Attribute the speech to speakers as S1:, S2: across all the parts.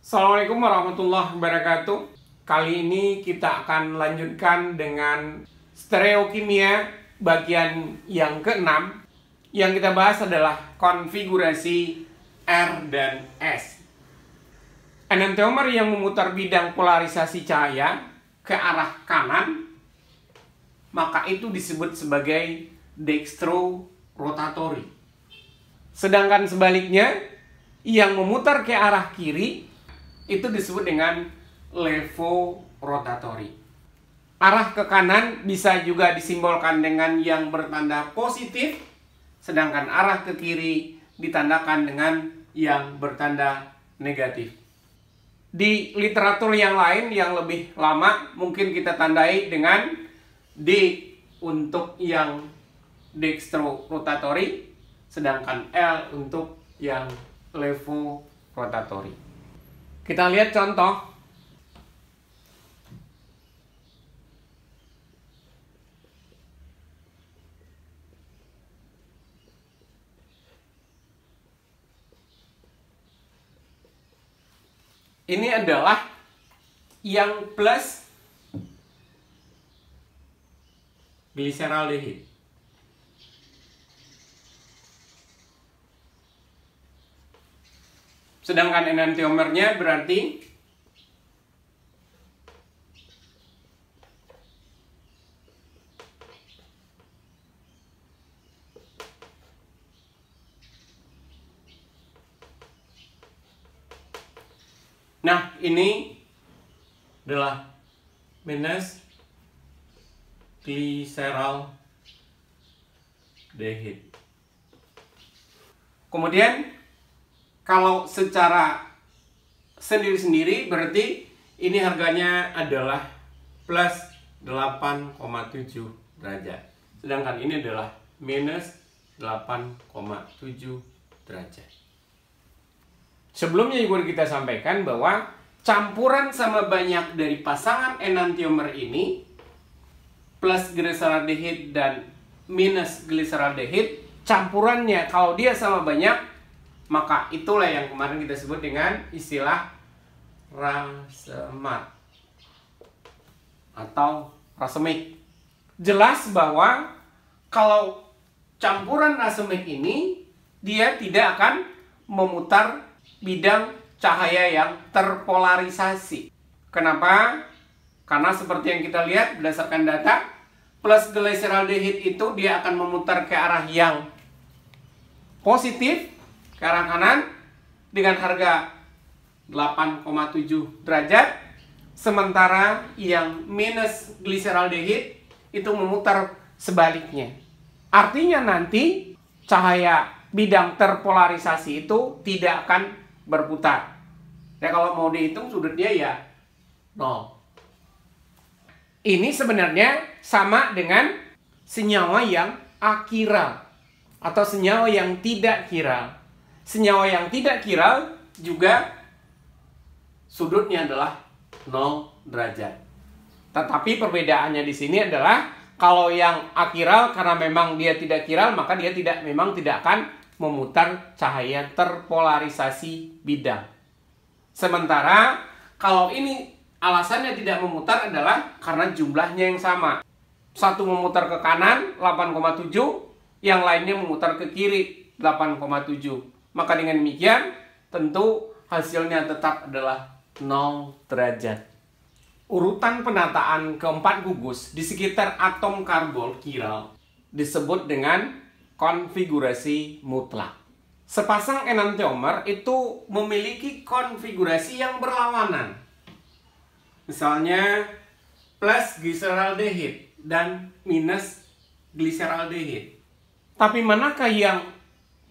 S1: Assalamualaikum warahmatullahi wabarakatuh. Kali ini kita akan lanjutkan dengan stereokimia bagian yang ke-6. Yang kita bahas adalah konfigurasi R dan S. Enantiomer yang memutar bidang polarisasi cahaya ke arah kanan, maka itu disebut sebagai dextrorotatory. Sedangkan sebaliknya, yang memutar ke arah kiri itu disebut dengan levorotatory. Arah ke kanan bisa juga disimbolkan dengan yang bertanda positif, sedangkan arah ke kiri ditandakan dengan yang bertanda negatif. Di literatur yang lain yang lebih lama mungkin kita tandai dengan D untuk yang dextrorotatory, sedangkan L untuk yang levorotatory. Kita lihat contoh. Ini adalah yang plus gliseraldehyde. Sedangkan enantiomernya berarti ini adalah minus gliseraldehyde. Kemudian kalau secara sendiri-sendiri berarti ini harganya adalah plus 8,7 derajat. Sedangkan ini adalah minus 8,7 derajat. Sebelumnya juga kita sampaikan bahwa campuran sama banyak dari pasangan enantiomer ini plus gliseraldehyde dan minus gliseraldehyde, campurannya kalau dia sama banyak, maka itulah yang kemarin kita sebut dengan istilah racemate atau racemic. Jelas bahwa kalau campuran racemic ini dia tidak akan memutar bidang cahaya yang terpolarisasi. Kenapa? Karena seperti yang kita lihat berdasarkan data, plus gliseraldehyde itu dia akan memutar ke arah yang positif, ke arah kanan dengan harga 8,7 derajat, sementara yang minus gliseraldehyde itu memutar sebaliknya. Artinya nanti cahaya bidang terpolarisasi itu tidak akan berputar. Ya kalau mau dihitung sudutnya ya 0. Ini sebenarnya sama dengan senyawa yang akiral atau senyawa yang tidak kiral. Senyawa yang tidak kiral juga sudutnya adalah 0 derajat. Tetapi perbedaannya di sini adalah kalau yang akiral karena memang dia tidak kiral, maka dia memang tidak akan memutar cahaya terpolarisasi bidang. Sementara kalau ini alasannya tidak memutar adalah karena jumlahnya yang sama. Satu memutar ke kanan 8,7, yang lainnya memutar ke kiri 8,7. Maka dengan demikian tentu hasilnya tetap adalah 0 derajat. Urutan penataan keempat gugus di sekitar atom karbon kiral disebut dengan konfigurasi mutlak. Sepasang enantiomer itu memiliki konfigurasi yang berlawanan. Misalnya plus gliseraldehyde dan minus gliseraldehyde. Tapi manakah yang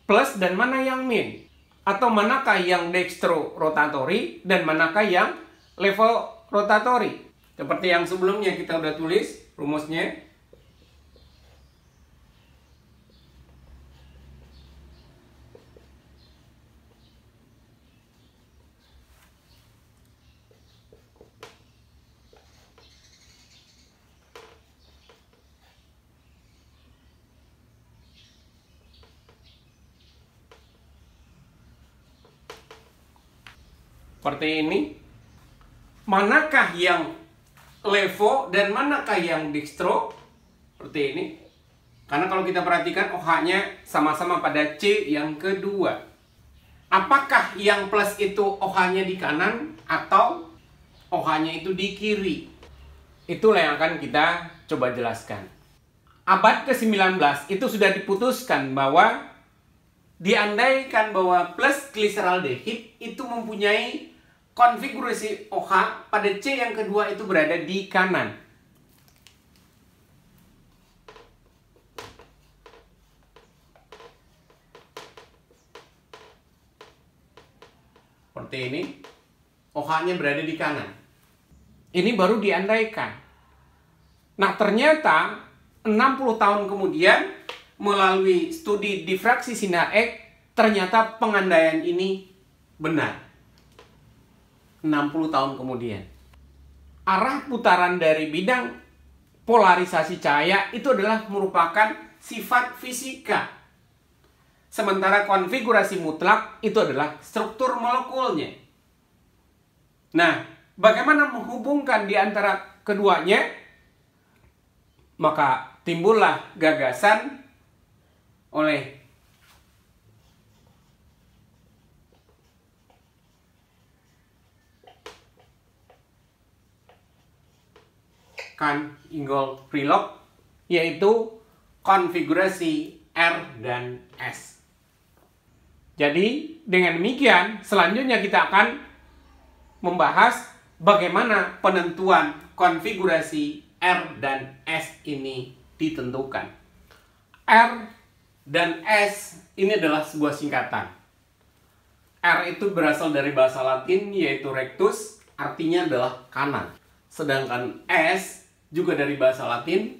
S1: plus dan mana yang min? Atau manakah yang dextrorotatory dan manakah yang levorotatory? Seperti yang sebelumnya kita udah tulis rumusnya. Seperti ini. Manakah yang levo dan manakah yang dextro? Seperti ini. Karena kalau kita perhatikan OH-nya sama-sama pada C yang kedua. Apakah yang plus itu OH-nya di kanan atau OH-nya itu di kiri? Itulah yang akan kita coba jelaskan. Abad ke-19 itu sudah diputuskan bahwa diandaikan bahwa plus glyceraldehyde itu mempunyai konfigurasi OH pada C yang kedua itu berada di kanan. Seperti ini, OH-nya berada di kanan. Ini baru diandaikan. Nah, ternyata 60 tahun kemudian melalui studi difraksi sinar X, ternyata pengandaian ini benar. 60 tahun kemudian. Arah putaran dari bidang polarisasi cahaya itu adalah merupakan sifat fisika. Sementara konfigurasi mutlak itu adalah struktur molekulnya. Nah, bagaimana menghubungkan di antara keduanya? Maka timbullah gagasan oleh Kahn, Ingold, Prelog, yaitu konfigurasi R dan S. Jadi, dengan demikian, selanjutnya kita akan membahas bagaimana penentuan konfigurasi R dan S ini ditentukan. R dan S ini adalah sebuah singkatan. R itu berasal dari bahasa Latin yaitu rectus, artinya adalah kanan. Sedangkan S juga dari bahasa Latin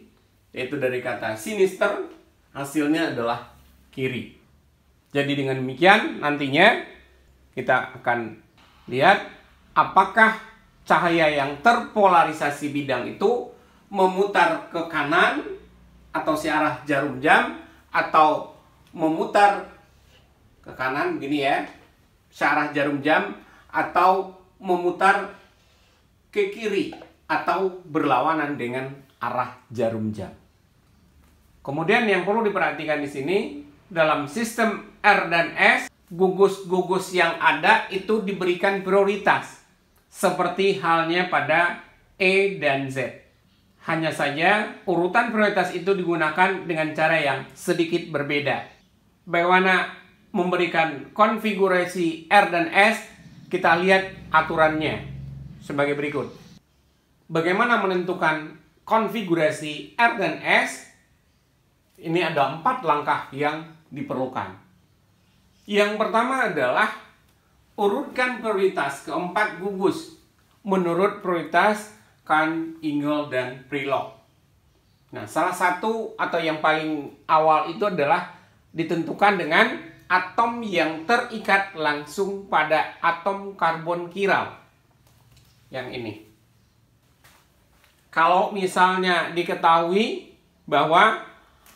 S1: yaitu dari kata sinister, hasilnya adalah kiri. Jadi dengan demikian nantinya kita akan lihat apakah cahaya yang terpolarisasi bidang itu memutar ke kanan atau searah jarum jam atau memutar ke kanan gini ya, searah jarum jam atau memutar ke kiri atau berlawanan dengan arah jarum jam. Kemudian yang perlu diperhatikan di sini dalam sistem R dan S, gugus-gugus yang ada itu diberikan prioritas seperti halnya pada E dan Z. Hanya saja urutan prioritas itu digunakan dengan cara yang sedikit berbeda. Bagaimana memberikan konfigurasi R dan S, kita lihat aturannya sebagai berikut. Bagaimana menentukan konfigurasi R dan S? Ini ada 4 langkah yang diperlukan. Yang pertama adalah urutkan prioritas keempat gugus menurut prioritas Kahn, Ingold, dan Prelog. Nah, salah satu atau yang paling awal itu adalah ditentukan dengan atom yang terikat langsung pada atom karbon kiral. Yang ini. Kalau misalnya diketahui bahwa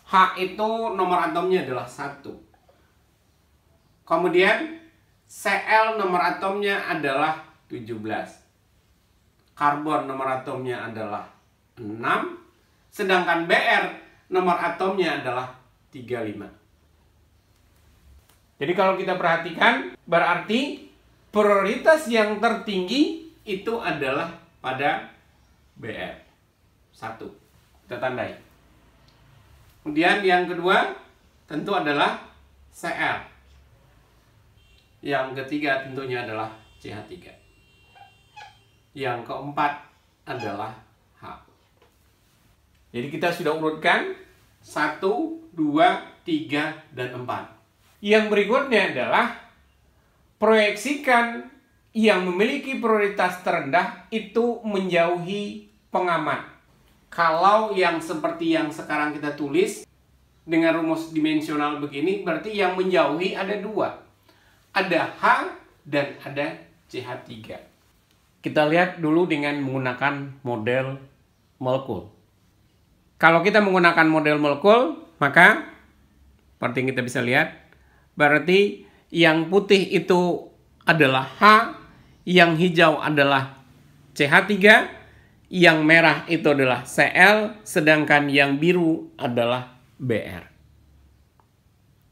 S1: H itu nomor atomnya adalah 1. Kemudian Cl nomor atomnya adalah 17. Karbon nomor atomnya adalah 6. Sedangkan Br nomor atomnya adalah 35. Jadi kalau kita perhatikan, berarti prioritas yang tertinggi itu adalah pada Br. 1. Kita tandai. Kemudian yang kedua tentu adalah Cl. Yang ketiga tentunya adalah CH3. Yang keempat adalah H. Jadi kita sudah urutkan 1, 2, 3, dan 4. Yang berikutnya adalah proyeksikan yang memiliki prioritas terendah itu menjauhi pengamat. Kalau yang seperti yang sekarang kita tulis dengan rumus dimensional begini, berarti yang menjauhi ada 2. Ada H dan ada CH3. Kita lihat dulu dengan menggunakan model molekul. Kalau kita menggunakan model molekul, maka seperti yang kita bisa lihat, berarti yang putih itu adalah H, yang hijau adalah CH3, yang merah itu adalah Cl, sedangkan yang biru adalah Br.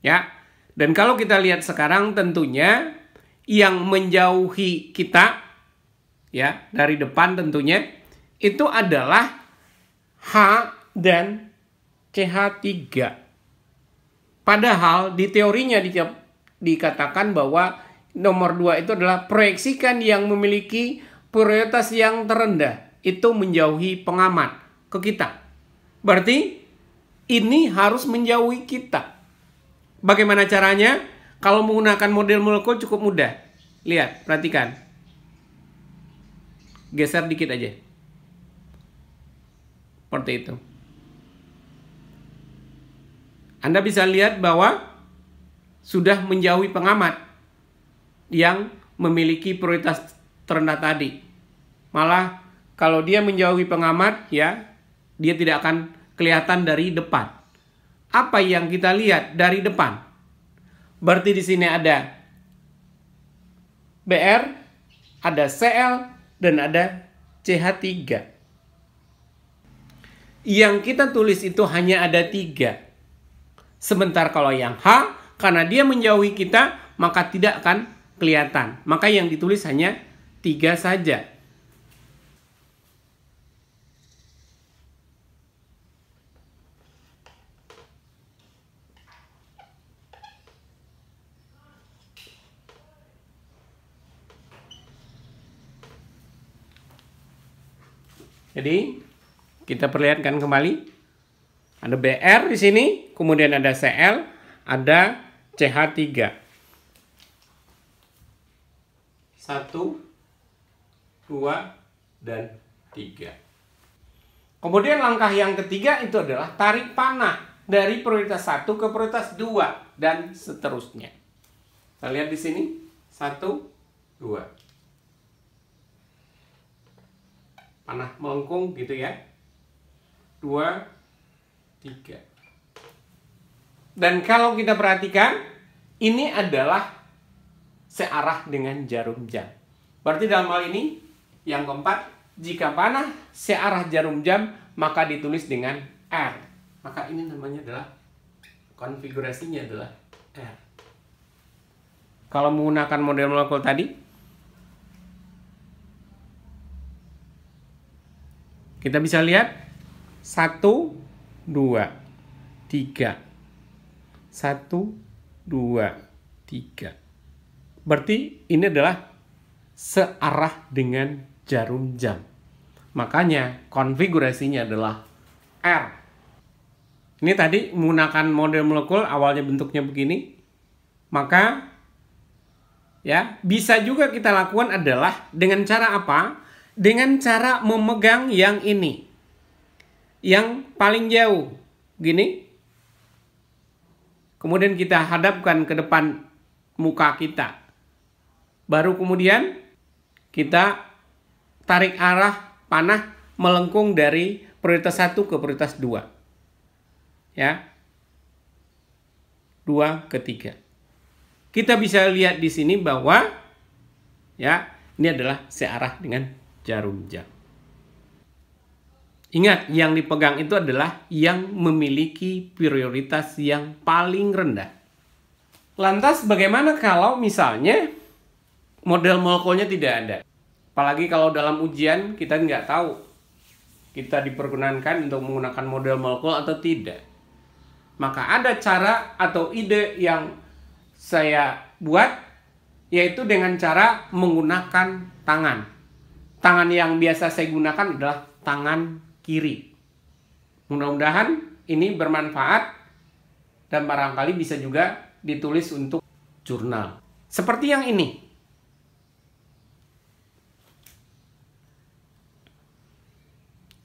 S1: Ya, dan kalau kita lihat sekarang tentunya yang menjauhi kita ya dari depan tentunya itu adalah H dan CH3. Padahal di teorinya dikatakan bahwa nomor 2 itu adalah proyeksikan yang memiliki prioritas yang terendah. Itu menjauhi pengamat ke kita. Berarti ini harus menjauhi kita. Bagaimana caranya? Kalau menggunakan model molekul cukup mudah. Lihat, perhatikan. Geser dikit aja. Seperti itu. Anda bisa lihat bahwa sudah menjauhi pengamat yang memiliki prioritas terendah tadi. Malah kalau dia menjauhi pengamat, ya, dia tidak akan kelihatan dari depan. Apa yang kita lihat dari depan? Berarti di sini ada Br, ada Cl, dan ada CH3. Yang kita tulis itu hanya ada 3. Sebentar kalau yang H, karena dia menjauhi kita, maka tidak akan kelihatan. Maka yang ditulis hanya 3 saja. Jadi, kita perlihatkan kembali. Ada Br di sini, kemudian ada Cl, ada CH3. 1, 2, dan 3. Kemudian langkah yang ketiga itu adalah tarik panah dari prioritas 1 ke prioritas 2 dan seterusnya. Kita lihat di sini 1, 2. Panah melengkung gitu ya. 2, 3. Dan kalau kita perhatikan, ini adalah searah dengan jarum jam. Berarti dalam hal ini, yang keempat, jika panah searah jarum jam, maka ditulis dengan R. Maka ini namanya adalah, konfigurasinya adalah R. Kalau menggunakan model molekul tadi, kita bisa lihat 1, 2, 3. 1, 2, 3. Berarti ini adalah searah dengan jarum jam. Makanya konfigurasinya adalah R. Ini tadi menggunakan model molekul, awalnya bentuknya begini. Maka ya, bisa juga kita lakukan adalah dengan cara apa? Dengan cara memegang yang ini. Yang paling jauh. Gini. Kemudian kita hadapkan ke depan muka kita. Baru kemudian kita tarik arah panah melengkung dari prioritas 1 ke prioritas 2. Ya. 2 ke 3. Kita bisa lihat di sini bahwa ya, ini adalah searah dengan jarum jam. Ingat, yang dipegang itu adalah yang memiliki prioritas yang paling rendah. Lantas bagaimana kalau misalnya model molekulnya tidak ada? Apalagi kalau dalam ujian kita nggak tahu kita diperkenankan untuk menggunakan model molekul atau tidak. Maka ada cara atau ide yang saya buat, yaitu dengan cara menggunakan tangan. Tangan yang biasa saya gunakan adalah tangan kiri. Mudah-mudahan ini bermanfaat dan barangkali bisa juga ditulis untuk jurnal. Seperti yang ini.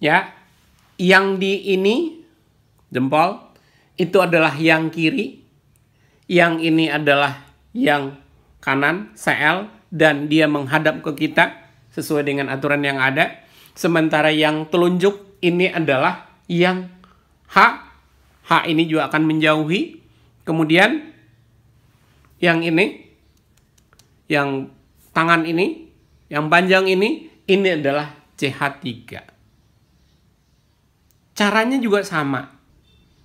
S1: Ya, yang di ini jempol itu adalah yang kiri. Yang ini adalah yang kanan, Cl, dan dia menghadap ke kita sesuai dengan aturan yang ada. Sementara yang telunjuk ini adalah yang H. H ini juga akan menjauhi. Kemudian yang ini, yang tangan ini, Yang panjang ini adalah CH3. Caranya juga sama.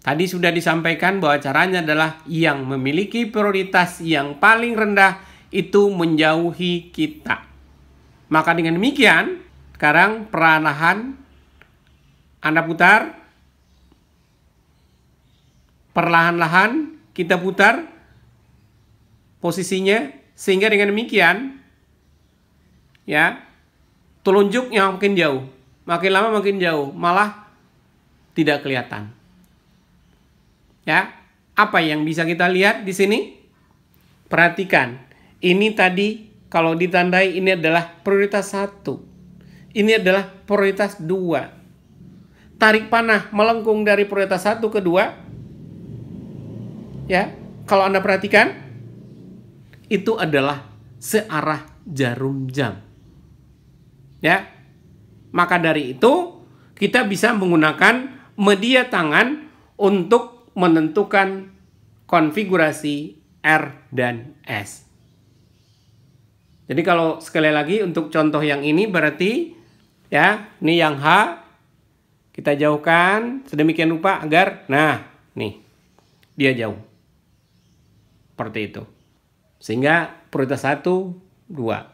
S1: Tadi sudah disampaikan bahwa caranya adalah yang memiliki prioritas yang paling rendah itu menjauhi kita. Maka dengan demikian, sekarang perlahan Anda putar. Perlahan-lahan kita putar posisinya, sehingga dengan demikian ya, telunjuknya makin jauh, makin lama makin jauh, malah tidak kelihatan. Ya, apa yang bisa kita lihat di sini? Perhatikan, ini tadi kalau ditandai ini adalah prioritas 1. Ini adalah prioritas 2. Tarik panah melengkung dari prioritas 1 ke 2. Ya, kalau Anda perhatikan, itu adalah searah jarum jam. Ya, maka dari itu kita bisa menggunakan media tangan untuk menentukan konfigurasi R dan S. Jadi kalau sekali lagi untuk contoh yang ini berarti ya, ini yang H kita jauhkan sedemikian rupa agar nih dia jauh. Seperti itu. Sehingga prioritas 1, 2.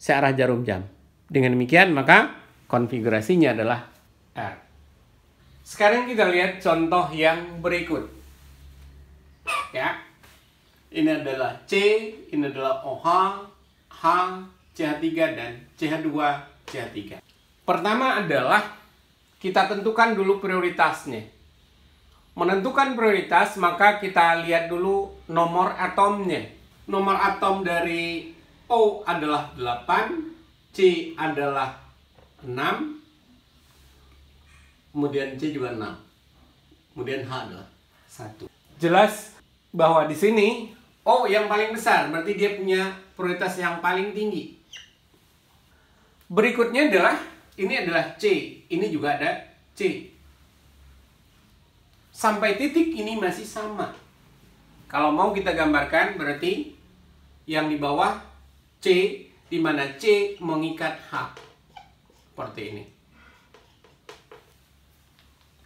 S1: Searah jarum jam. Dengan demikian maka konfigurasinya adalah R. Sekarang kita lihat contoh yang berikut. Ya. Ini adalah C, ini adalah OH, H, CH3 dan CH2, CH3. Pertama adalah kita tentukan dulu prioritasnya. Menentukan prioritas maka kita lihat dulu nomor atomnya. Nomor atom dari O adalah 8, C adalah 6, kemudian C juga 6, kemudian H adalah 1. Jelas bahwa di sini O yang paling besar, berarti dia punya prioritas yang paling tinggi. Berikutnya adalah, ini adalah C, ini juga ada C. Sampai titik ini masih sama. Kalau mau kita gambarkan berarti yang di bawah C, di mana C mengikat H. Seperti ini.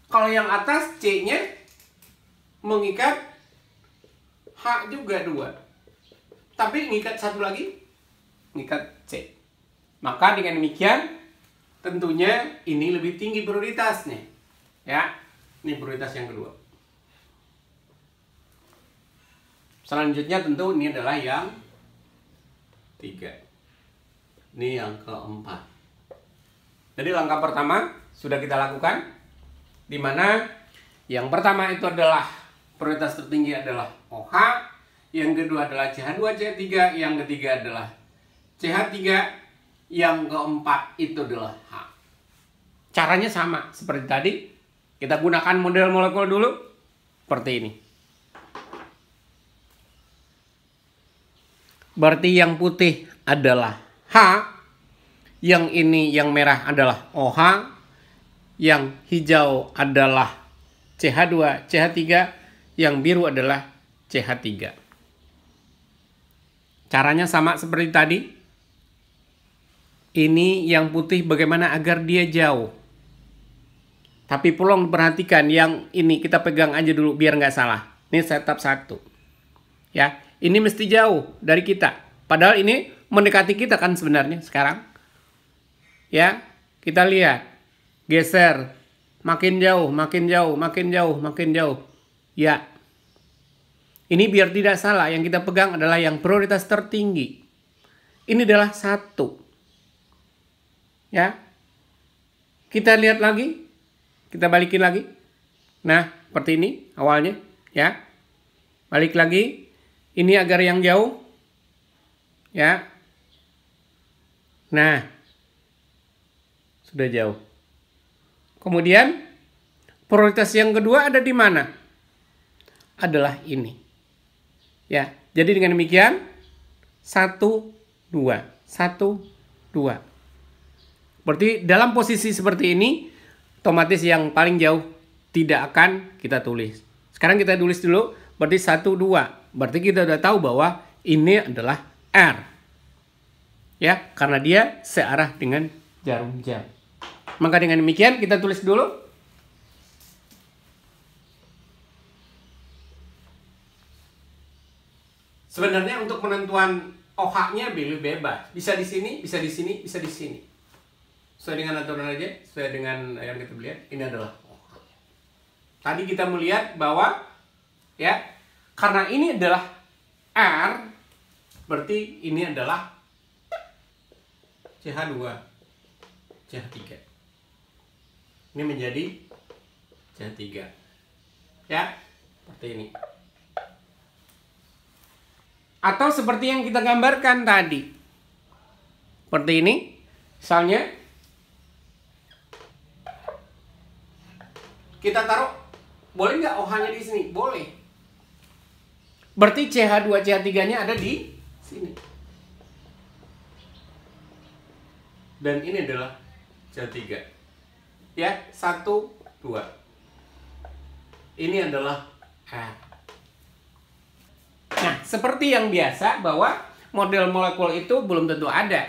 S1: Kalau yang atas C-nya mengikat H juga 2. Tapi mengikat satu lagi, mengikat C. Maka dengan demikian tentunya ini lebih tinggi prioritasnya. Ya, ini prioritas yang kedua. Selanjutnya tentu ini adalah yang 3. Ini yang keempat. Jadi langkah pertama sudah kita lakukan, di mana yang pertama itu adalah prioritas tertinggi adalah OH, yang kedua adalah CH2, CH3, yang ketiga adalah CH3, yang keempat itu adalah H. Caranya sama seperti tadi. Kita gunakan model molekul dulu seperti ini. Berarti yang putih adalah H, yang ini yang merah adalah OH, yang hijau adalah CH2, CH3, yang biru adalah CH3. Caranya sama seperti tadi. Ini yang putih bagaimana agar dia jauh. Tapi perlu perhatikan yang ini kita pegang aja dulu biar nggak salah. Ini setup 1. Ya, ini mesti jauh dari kita. Padahal ini mendekati kita kan sebenarnya sekarang. Ya, kita lihat. Geser. Makin jauh, makin jauh, makin jauh, makin jauh. Ya. Ini biar tidak salah. Yang kita pegang adalah yang prioritas tertinggi. Ini adalah 1. Ya. Kita lihat lagi. Kita balikin lagi. Nah, seperti ini awalnya. Ya. Balik lagi. Ini agar yang jauh. Ya. Nah. Sudah jauh. Kemudian prioritas yang kedua ada di mana? Adalah ini. Ya. Jadi dengan demikian 1, 2. 1, 2. Berarti dalam posisi seperti ini otomatis yang paling jauh tidak akan kita tulis. Sekarang kita tulis dulu. Berarti 1, 2. Berarti kita sudah tahu bahwa ini adalah R. Ya, karena dia searah dengan jarum jam. Maka dengan demikian kita tulis dulu. Sebenarnya untuk penentuan OH-nya bebas. Bisa di sini, bisa di sini, bisa di sini. Sesuai dengan aturan aja, sesuai dengan yang kita lihat, ini adalah OH. Tadi kita melihat bahwa ya, karena ini adalah R, berarti ini adalah CH2, CH3. Ini menjadi CH3. Ya, seperti ini. Atau seperti yang kita gambarkan tadi. Seperti ini. Misalnya kita taruh, boleh nggak OH-nya di sini? Boleh. Berarti CH2, CH3-nya ada di sini. Dan ini adalah CH3. Ya, 1, 2. Ini adalah R. Nah, seperti yang biasa bahwa model molekul itu belum tentu ada.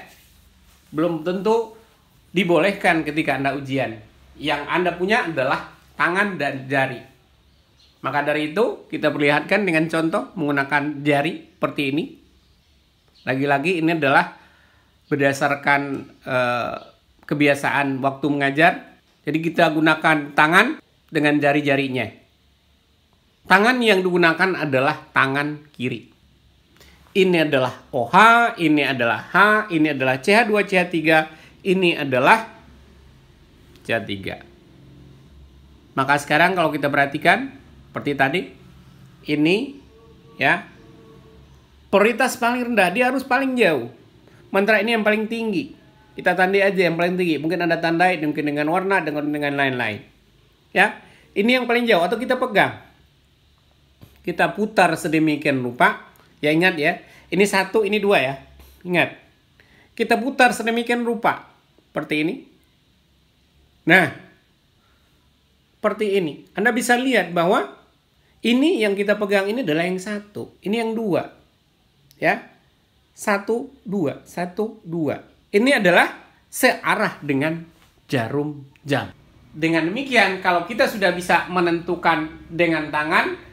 S1: Belum tentu dibolehkan ketika Anda ujian. Yang Anda punya adalah tangan dan jari. Maka dari itu, kita perlihatkan dengan contoh menggunakan jari seperti ini. Lagi-lagi ini adalah berdasarkan kebiasaan waktu mengajar. Jadi kita gunakan tangan dengan jari-jarinya. Tangan yang digunakan adalah tangan kiri. Ini adalah OH, ini adalah H, ini adalah CH2, CH3, ini adalah CH3. Maka sekarang kalau kita perhatikan, seperti tadi, ini ya, prioritas paling rendah, dia harus paling jauh. Mantra ini yang paling tinggi. Kita tandai aja yang paling tinggi. Mungkin Anda tandai mungkin dengan warna, dengan lain-lain. Ya, ini yang paling jauh atau kita pegang. Kita putar sedemikian rupa. Ya ingat ya, ini 1, ini 2 ya. Ingat. Kita putar sedemikian rupa. Seperti ini. Nah, seperti ini. Anda bisa lihat bahwa ini yang kita pegang ini adalah yang 1. Ini yang 2. Ya. 1, 2. 1, 2. Ini adalah searah dengan jarum jam. Dengan demikian, kalau kita sudah bisa menentukan dengan tangan,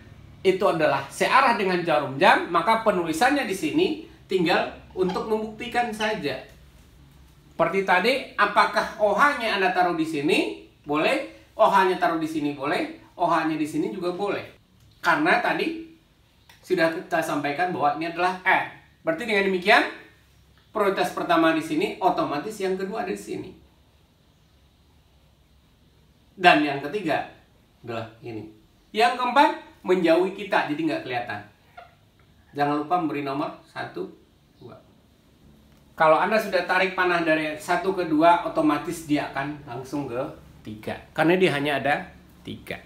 S1: itu adalah searah dengan jarum jam, maka penulisannya di sini tinggal untuk membuktikan saja. Seperti tadi, apakah OH-nya Anda taruh di sini? Boleh. OH-nya taruh di sini boleh. OH-nya di sini juga boleh. Karena tadi sudah kita sampaikan bahwa ini adalah R. Berarti dengan demikian, prioritas pertama di sini, otomatis yang kedua ada di sini. Dan yang ketiga adalah ini. Yang keempat, menjauhi kita, jadi nggak kelihatan. Jangan lupa memberi nomor 1, 2. Kalau Anda sudah tarik panah dari 1 ke 2, otomatis dia akan langsung ke 3. Karena dia hanya ada 3.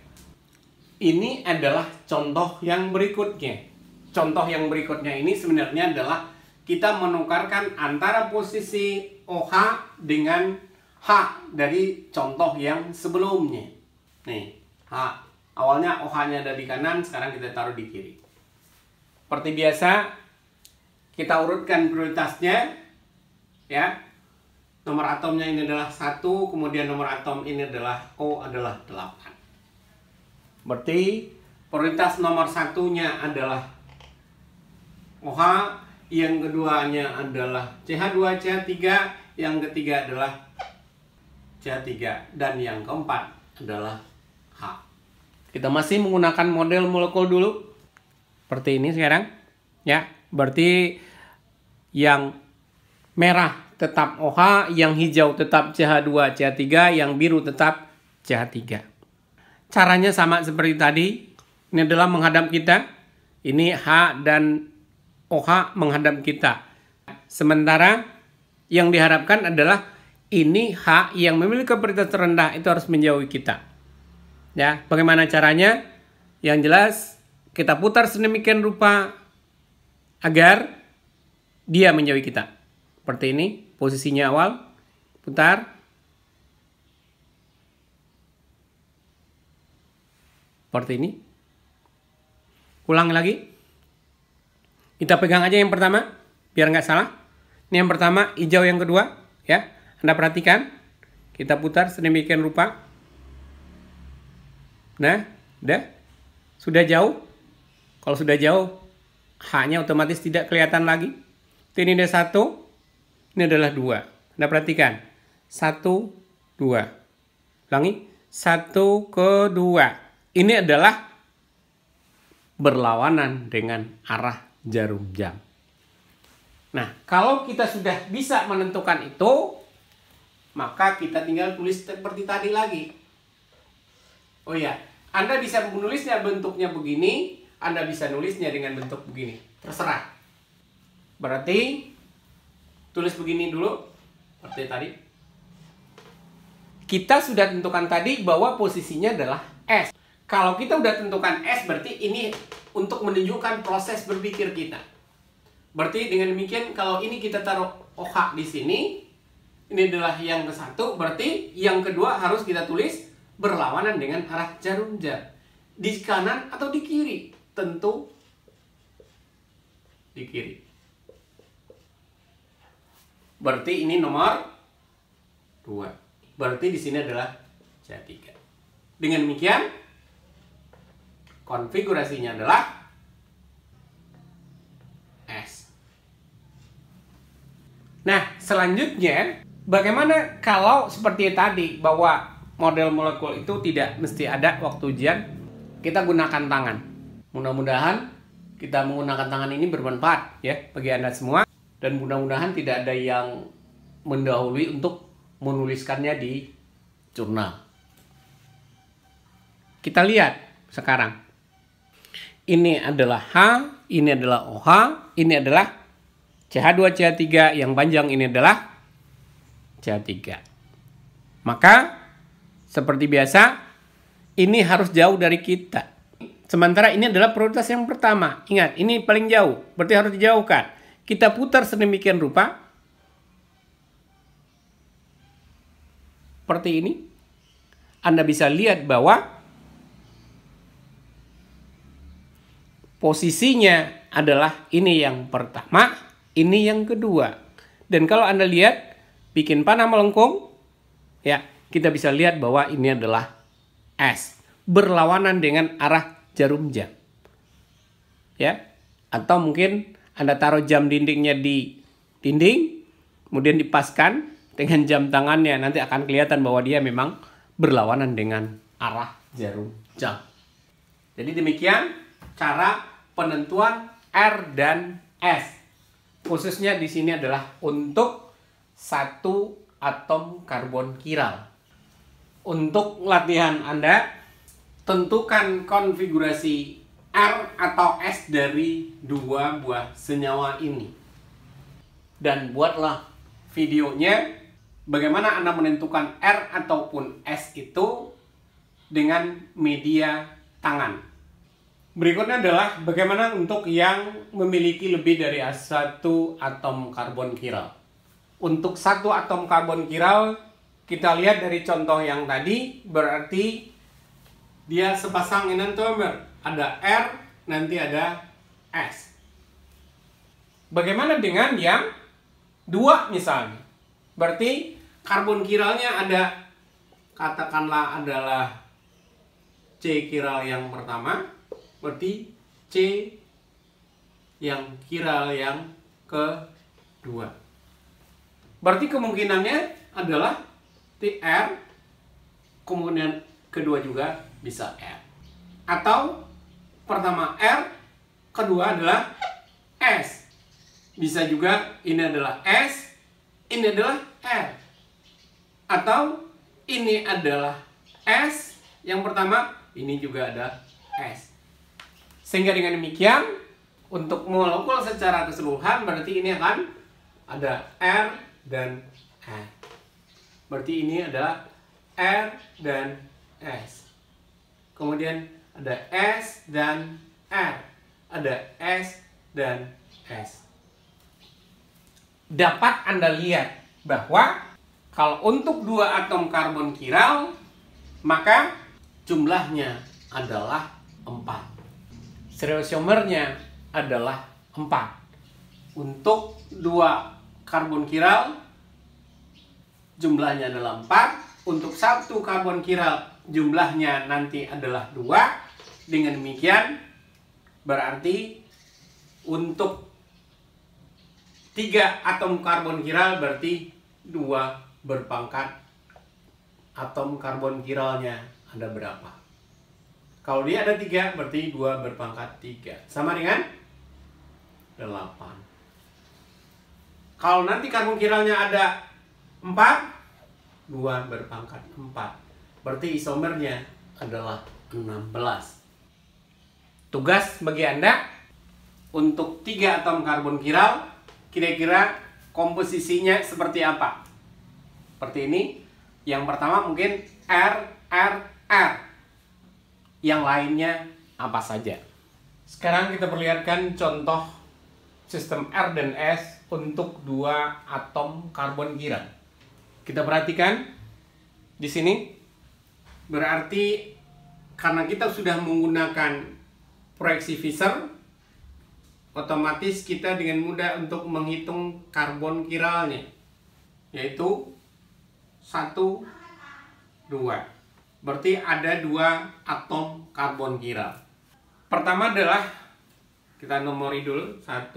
S1: Ini adalah contoh yang berikutnya. Contoh yang berikutnya ini sebenarnya adalah kita menukarkan antara posisi OH dengan H dari contoh yang sebelumnya. Nih, H. Awalnya OH-nya ada di kanan, sekarang kita taruh di kiri. Seperti biasa, kita urutkan prioritasnya. Ya. Nomor atomnya ini adalah 1, kemudian nomor atom ini adalah O adalah 8. Berarti prioritas nomor 1-nya adalah OH, yang keduanya adalah CH2, CH3, yang ketiga adalah CH3, dan yang keempat adalah H. Kita masih menggunakan model molekul dulu. Seperti ini sekarang. Ya, berarti yang merah tetap OH, yang hijau tetap CH2, CH3, yang biru tetap CH3. Caranya sama seperti tadi. Ini adalah menghadap kita. Ini H dan OH menghadap kita. Sementara yang diharapkan adalah ini H yang memiliki prioritas terendah itu harus menjauhi kita. Ya, bagaimana caranya? Yang jelas kita putar sedemikian rupa agar dia menjauhi kita. Seperti ini, posisinya awal, putar. Seperti ini. Ulang lagi. Kita pegang aja yang pertama, biar nggak salah. Ini yang pertama, hijau yang kedua, ya. Anda perhatikan, kita putar sedemikian rupa. Nah, udah, sudah jauh. Kalau sudah jauh, H-nya otomatis tidak kelihatan lagi. Ini ada 1, ini adalah 2. Anda perhatikan, 1, 2. Ulangi, 1 ke 2. Ini adalah berlawanan dengan arah jarum jam. Nah, kalau kita sudah bisa menentukan itu, maka kita tinggal tulis seperti tadi lagi. Oh ya, Anda bisa menulisnya bentuknya begini, Anda bisa nulisnya dengan bentuk begini. Terserah. Berarti, tulis begini dulu, seperti tadi. Kita sudah tentukan tadi bahwa posisinya adalah S. Kalau kita udah tentukan S, berarti ini untuk menunjukkan proses berpikir kita. Berarti dengan demikian, kalau ini kita taruh OH di sini, ini adalah yang ke-1, berarti yang kedua harus kita tulis berlawanan dengan arah jarum jam. Di kanan atau di kiri? Tentu di kiri. Berarti ini nomor 2. Berarti di sini adalah C3. Dengan demikian, konfigurasinya adalah S. Nah, selanjutnya, bagaimana kalau seperti tadi, bahwa model molekul itu tidak mesti ada waktu ujian, kita gunakan tangan. Mudah-mudahan kita menggunakan tangan ini bermanfaat ya bagi Anda semua. Dan mudah-mudahan tidak ada yang mendahului untuk menuliskannya di jurnal. Kita lihat sekarang. Ini adalah H, ini adalah OH, ini adalah CH2, CH3, yang panjang ini adalah CH3. Maka, seperti biasa, ini harus jauh dari kita. Sementara ini adalah prioritas yang pertama. Ingat, ini paling jauh, berarti harus dijauhkan. Kita putar sedemikian rupa. Seperti ini. Anda bisa lihat bahwa posisinya adalah ini yang pertama, ini yang kedua. Dan kalau Anda lihat, bikin panah melengkung, ya, kita bisa lihat bahwa ini adalah S. Berlawanan dengan arah jarum jam. Ya, atau mungkin Anda taruh jam dindingnya di dinding, kemudian dipaskan dengan jam tangannya, nanti akan kelihatan bahwa dia memang berlawanan dengan arah jarum jam. Jadi demikian cara penentuan R dan S. Khususnya di sini adalah untuk satu atom karbon kiral. Untuk latihan Anda, tentukan konfigurasi R atau S dari dua buah senyawa ini. Dan buatlah videonya bagaimana Anda menentukan R ataupun S itu dengan media tangan. Berikutnya adalah bagaimana untuk yang memiliki lebih dari satu atom karbon kiral. Untuk satu atom karbon kiral, kita lihat dari contoh yang tadi, berarti dia sepasang enantiomer. Ada R, nanti ada S. Bagaimana dengan yang dua misalnya? Berarti karbon kiralnya ada, katakanlah adalah C kiral yang pertama, berarti C yang kiral yang kedua. Berarti kemungkinannya adalah TR, kemudian kedua juga bisa R. Atau pertama R, kedua adalah S. Bisa juga ini adalah S, ini adalah R. Atau ini adalah S, yang pertama, ini juga ada S. Sehingga dengan demikian, untuk molekul secara keseluruhan, berarti ini akan ada R dan R. Berarti ini adalah R dan S. Kemudian ada S dan R. Ada S dan S. Dapat Anda lihat bahwa kalau untuk dua atom karbon kiral, maka jumlahnya adalah 4. Stereoisomernya adalah 4. Untuk dua karbon kiral jumlahnya adalah 4. Untuk satu karbon kiral jumlahnya nanti adalah 2. Dengan demikian berarti untuk 3 atom karbon kiral berarti 2 berpangkat atom karbon kiralnya ada berapa? Kalau dia ada 3 berarti 2 berpangkat 3 sama dengan 8. Kalau nanti karbon kiralnya ada 4, 2 berpangkat 4. Berarti isomernya adalah 16. Tugas bagi Anda untuk 3 atom karbon kiral, kira-kira komposisinya seperti apa? Seperti ini. Yang pertama mungkin R, R, R. Yang lainnya apa saja? Sekarang kita perlihatkan contoh sistem R dan S untuk 2 atom karbon kiral. Kita perhatikan di sini. Berarti karena kita sudah menggunakan proyeksi Fischer, otomatis kita dengan mudah untuk menghitung karbon kiralnya, yaitu 1, 2. Berarti ada 2 atom karbon kiral. Pertama adalah kita nomori dulu 1,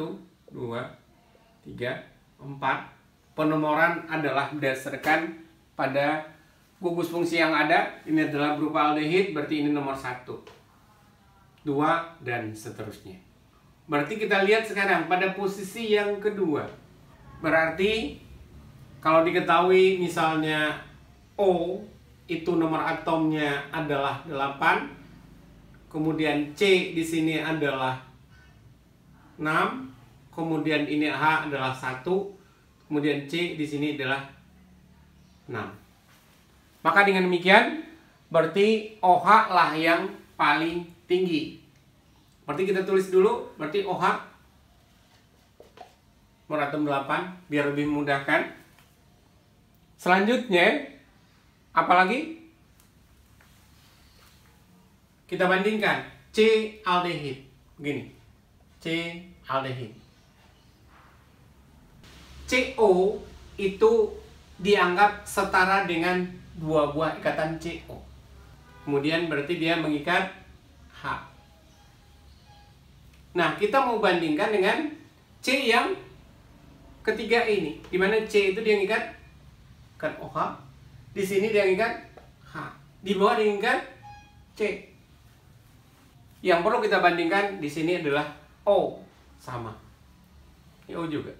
S1: 2, 3, 4. Penomoran adalah berdasarkan pada gugus fungsi yang ada. Ini adalah berupa aldehid, berarti ini nomor 1, 2, dan seterusnya. Berarti kita lihat sekarang pada posisi yang kedua. Berarti kalau diketahui misalnya O itu nomor atomnya adalah 8, kemudian C di sini adalah 6, kemudian ini H adalah 1, kemudian C di sini adalah 6. Maka dengan demikian berarti OH lah yang paling tinggi. Berarti kita tulis dulu, berarti OH nomor atom 8 biar lebih memudahkan. Selanjutnya apalagi? Kita bandingkan C aldehid. Begini. C aldehid. CO itu dianggap setara dengan 2 buah ikatan CO. Kemudian berarti dia mengikat H. Nah, kita mau bandingkan dengan C yang ketiga ini. Di mana C itu dia mengikat kan OH. Di sini dia mengikat H. Di bawah dia mengikat C. Yang perlu kita bandingkan di sini adalah O sama. Ini O juga.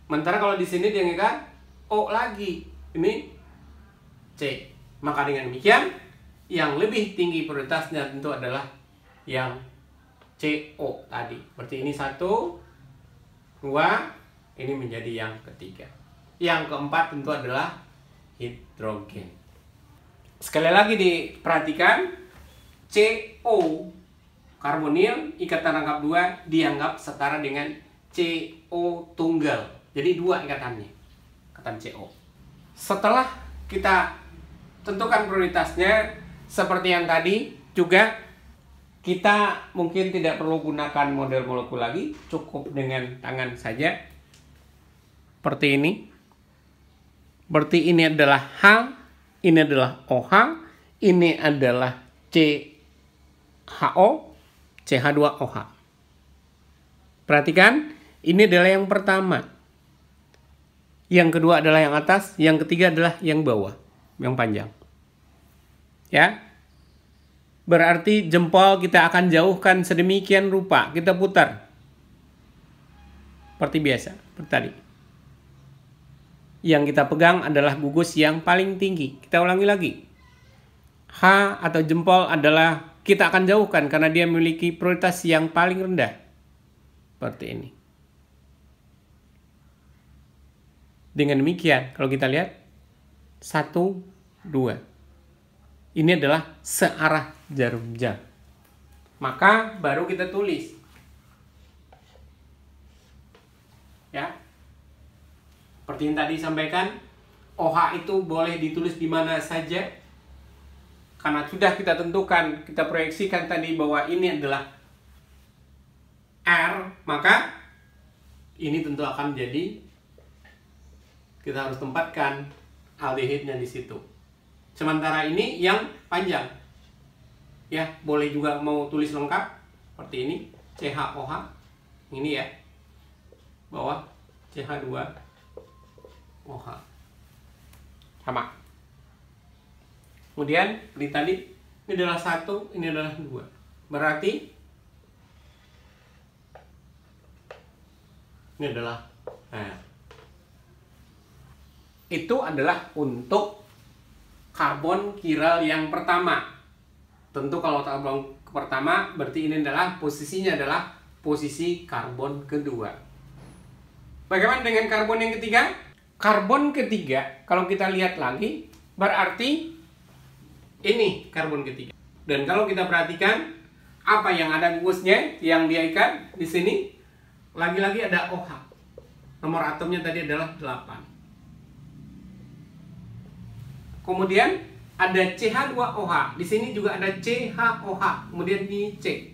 S1: Sementara kalau di sini dia mengikat O lagi. Ini C. Maka dengan demikian yang lebih tinggi prioritasnya tentu adalah yang CO tadi. Berarti ini 1, 2, ini menjadi yang ketiga. Yang keempat tentu adalah hidrogen. Sekali lagi diperhatikan, CO karbonil ikatan rangkap 2 dianggap setara dengan CO tunggal. Jadi 2 ikatannya, ikatan CO. Setelah kita tentukan prioritasnya seperti yang tadi, juga kita mungkin tidak perlu gunakan model molekul lagi, cukup dengan tangan saja. Seperti ini. Berarti ini adalah H, ini adalah OH, ini adalah CHO, CH2OH. Perhatikan, ini adalah yang pertama. Yang kedua adalah yang atas, yang ketiga adalah yang bawah, yang panjang. Ya. Berarti jempol kita akan jauhkan sedemikian rupa, kita putar. Seperti biasa, seperti tadi. Yang kita pegang adalah gugus yang paling tinggi. Kita ulangi lagi. H atau jempol adalah kita akan jauhkan karena dia memiliki prioritas yang paling rendah. Seperti ini. Dengan demikian, kalau kita lihat 1, 2. Ini adalah searah jarum jam. Maka baru kita tulis. Ya. Seperti yang tadi disampaikan, OH itu boleh ditulis di mana saja. Karena sudah kita tentukan, kita proyeksikan tadi bahwa ini adalah R, maka ini tentu akan menjadi kita harus tempatkan aldehidnya di situ. Sementara ini yang panjang. Ya, boleh juga mau tulis lengkap seperti ini, CHOH. Ini ya. Bawah CH2OH. Sama. Kemudian ini tadi, ini adalah 1, ini adalah 2. Berarti ini adalah itu adalah untuk karbon kiral yang pertama. Tentu kalau karbon pertama berarti ini adalah posisinya adalah posisi karbon kedua. Bagaimana dengan karbon yang ketiga? Karbon ketiga kalau kita lihat lagi berarti ini karbon ketiga. Dan kalau kita perhatikan apa yang ada gumusnya yang dia ikat di sini, lagi-lagi ada OH. Nomor atomnya tadi adalah 8. Kemudian ada CH2OH. Di sini juga ada CHOH. Kemudian ini C.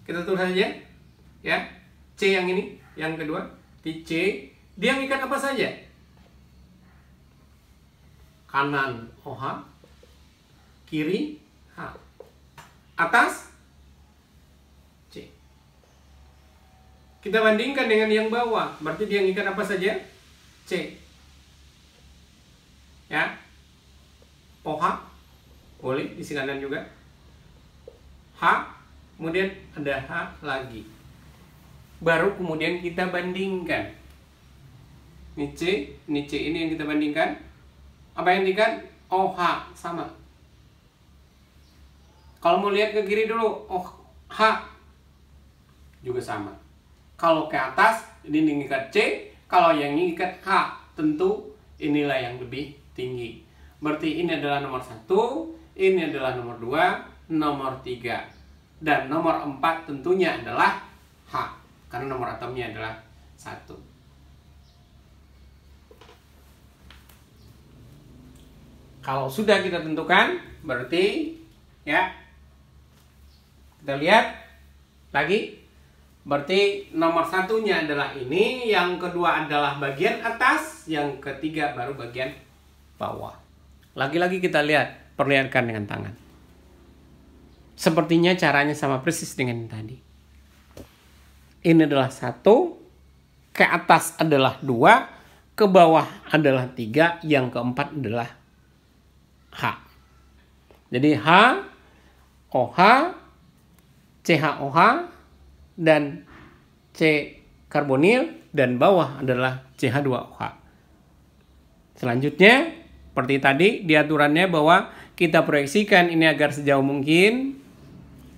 S1: Kita tulis saja. Ya. C yang ini, yang kedua. Di C, dia mengikat apa saja? Kanan OH, kiri H. Atas C. Kita bandingkan dengan yang bawah. Berarti dia mengikat apa saja? C. Ya. OH boleh di sisi kanan juga. H, kemudian ada H lagi. Baru kemudian kita bandingkan. Ini C, ini yang kita bandingkan. Apa yang diikat? OH sama. Kalau mau lihat ke kiri dulu, OH juga sama. Kalau ke atas ini mengikat C, kalau yang mengikat H, tentu inilah yang lebih tinggi. Berarti ini adalah nomor 1, ini adalah nomor 2, nomor 3. Dan nomor 4 tentunya adalah H. Karena nomor atomnya adalah 1. Kalau sudah kita tentukan, berarti ya kita lihat lagi. Berarti nomor 1-nya adalah ini, yang kedua adalah bagian atas, yang ketiga baru bagian bawah. Lagi-lagi kita lihat, perlihatkan dengan tangan. Sepertinya caranya sama persis dengan yang tadi. Ini adalah 1, ke atas adalah 2, ke bawah adalah 3, yang keempat adalah H. Jadi H, OH, CHOH, dan C karbonil, dan bawah adalah CH2OH. Selanjutnya, seperti tadi diaturannya bahwa kita proyeksikan ini agar sejauh mungkin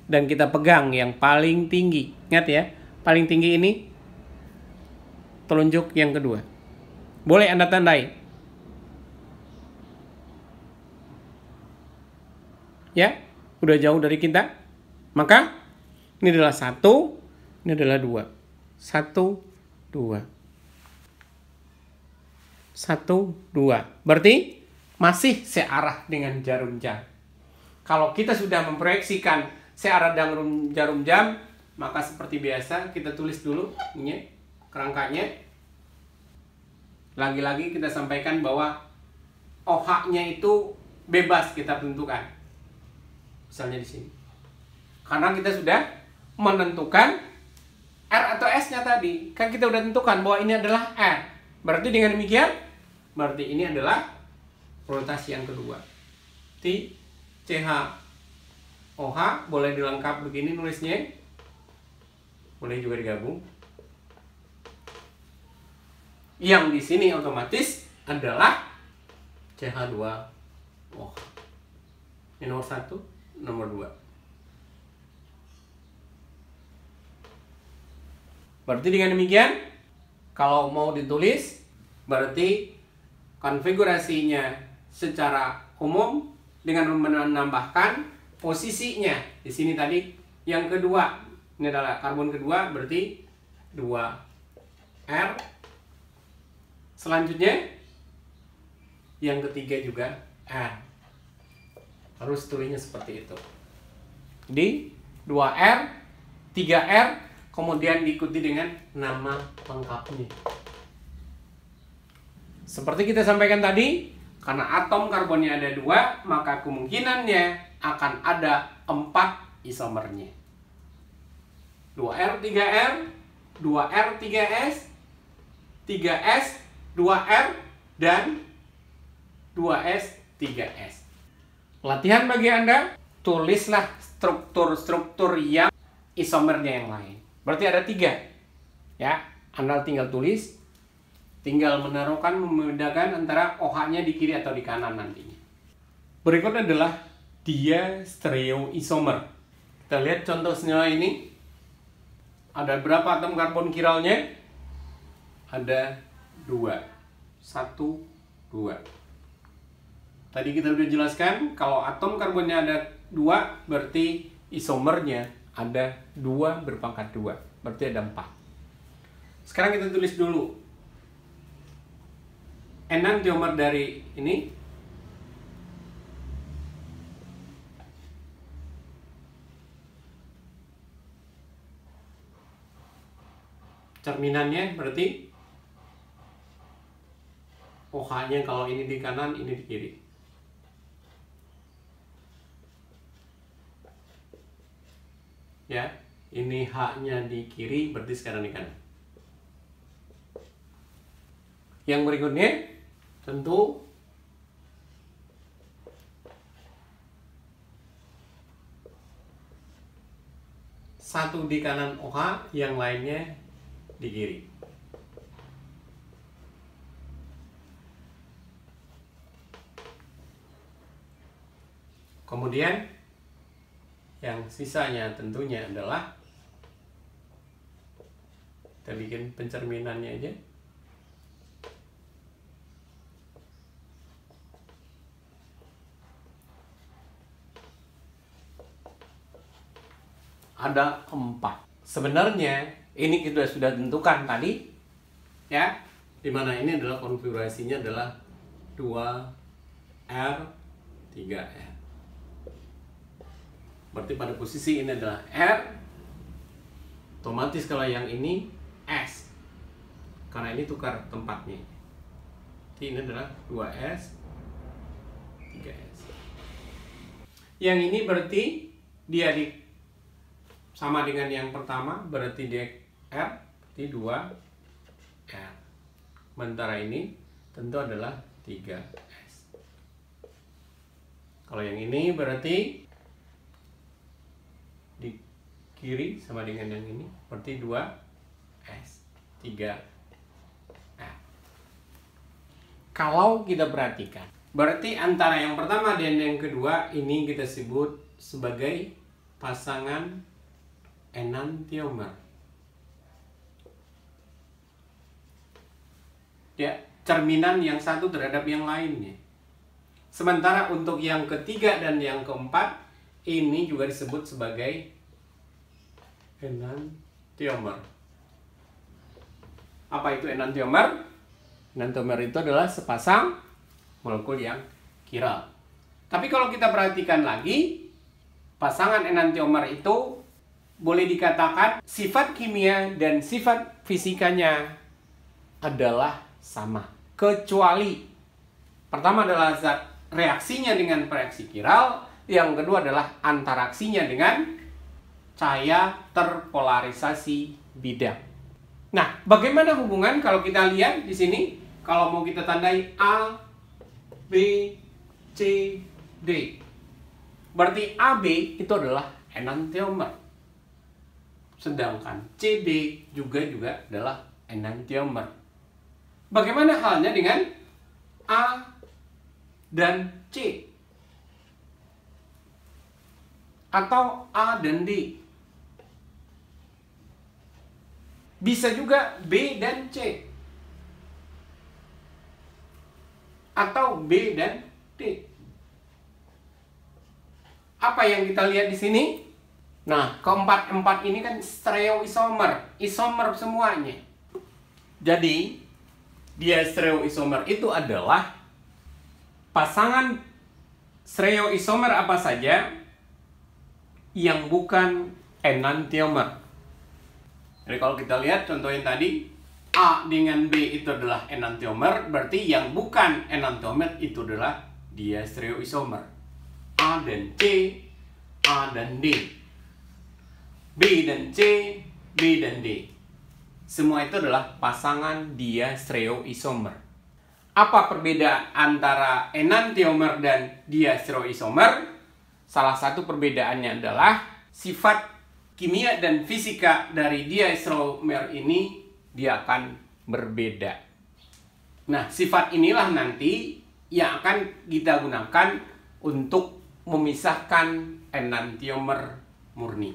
S1: dan kita pegang yang paling tinggi. Ingat ya, paling tinggi ini telunjuk yang kedua. Boleh Anda tandai. Ya, udah jauh dari kita. Maka ini adalah 1, ini adalah 2. 1, 2. 1, 2. Berarti masih searah dengan jarum jam. Kalau kita sudah memproyeksikan searah dengan jarum jam, maka seperti biasa kita tulis dulu ini kerangkanya. Lagi-lagi kita sampaikan bahwa OH-nya itu bebas kita tentukan. Misalnya di sini. Karena kita sudah menentukan R atau S-nya tadi. Kan kita sudah tentukan bahwa ini adalah R. Berarti dengan demikian, berarti ini adalah prioritas yang kedua. T, CH, OH boleh dilengkap begini nulisnya. Boleh juga digabung. Yang di sini otomatis adalah CH2OH. Ini nomor 1, nomor 2. Berarti dengan demikian, kalau mau ditulis, berarti konfigurasinya secara umum dengan menambahkan posisinya. Di sini tadi yang kedua, ini adalah karbon kedua, berarti 2R. Selanjutnya yang ketiga juga R. Harus tulisnya seperti itu. Jadi 2R, 3R, kemudian diikuti dengan nama lengkapnya. Seperti kita sampaikan tadi, karena atom karbonnya ada 2, maka kemungkinannya akan ada 4 isomernya. 2R, 3R, 2R, 3S, 3S, 2R, dan 2S, 3S. Latihan bagi Anda, tulislah struktur-struktur yang isomernya yang lain. Berarti ada 3. Ya, Anda tinggal tulis, tinggal menaruhkan, membedakan antara OH-nya di kiri atau di kanan nantinya. Berikut adalah diastereoisomer. Kita lihat contoh senyawa ini. Ada berapa atom karbon kiralnya? Ada 2. 1, 2. Tadi kita udah jelaskan, kalau atom karbonnya ada 2, berarti isomernya ada 2 berpangkat 2. Berarti ada 4. Sekarang kita tulis dulu enantiomer dari ini. Cerminannya berarti OH-nya kalau ini di kanan, ini di kiri. Ya, ini H-nya di kiri, berarti sekarang di kanan. Yang berikutnya, tentu satu di kanan OH, yang lainnya di kiri. Kemudian yang sisanya tentunya adalah kita bikin pencerminannya aja. Ada 4. Sebenarnya ini kita sudah tentukan tadi, ya, dimana ini adalah konfigurasinya adalah 2R, 3R. Berarti pada posisi ini adalah R, otomatis kalau yang ini S, karena ini tukar tempatnya. Jadi ini adalah 2S, 3S. Yang ini berarti dia sama dengan yang pertama, berarti dia R, berarti 2R. Sementara ini tentu adalah 3S. Kalau yang ini berarti di kiri sama dengan yang ini, berarti 2S, 3R. Kalau kita perhatikan, berarti antara yang pertama dan yang kedua ini kita sebut sebagai pasangan enantiomer. Ya, cerminan yang satu terhadap yang lainnya. Sementara untuk yang ketiga dan yang keempat, ini juga disebut sebagai enantiomer. Apa itu enantiomer? Enantiomer itu adalah sepasang molekul yang kiral. Tapi kalau kita perhatikan lagi, pasangan enantiomer itu boleh dikatakan sifat kimia dan sifat fisikanya adalah sama. Kecuali pertama adalah zat reaksinya dengan reaksi kiral, yang kedua adalah antaraksinya dengan cahaya terpolarisasi bidang. Nah, bagaimana hubungan kalau kita lihat di sini? Kalau mau kita tandai A, B, C, D. Berarti AB itu adalah enantiomer. Sedangkan CD juga adalah enantiomer. Bagaimana halnya dengan A dan C? Atau A dan D? Bisa juga B dan C. Atau B dan D. Apa yang kita lihat di sini? Nah, keempat-empat ini kan stereoisomer, isomer semuanya. Jadi, diastereoisomer itu adalah pasangan stereoisomer apa saja yang bukan enantiomer. Jadi kalau kita lihat contoh yang tadi, A dengan B itu adalah enantiomer, berarti yang bukan enantiomer itu adalah diastereoisomer. A dan C, A dan D, B dan C, B dan D. Semua itu adalah pasangan diastereoisomer. Apa perbedaan antara enantiomer dan diastereoisomer? Salah satu perbedaannya adalah sifat kimia dan fisika dari diastereomer ini dia akan berbeda. Nah, sifat inilah nanti yang akan kita gunakan untuk memisahkan enantiomer murni.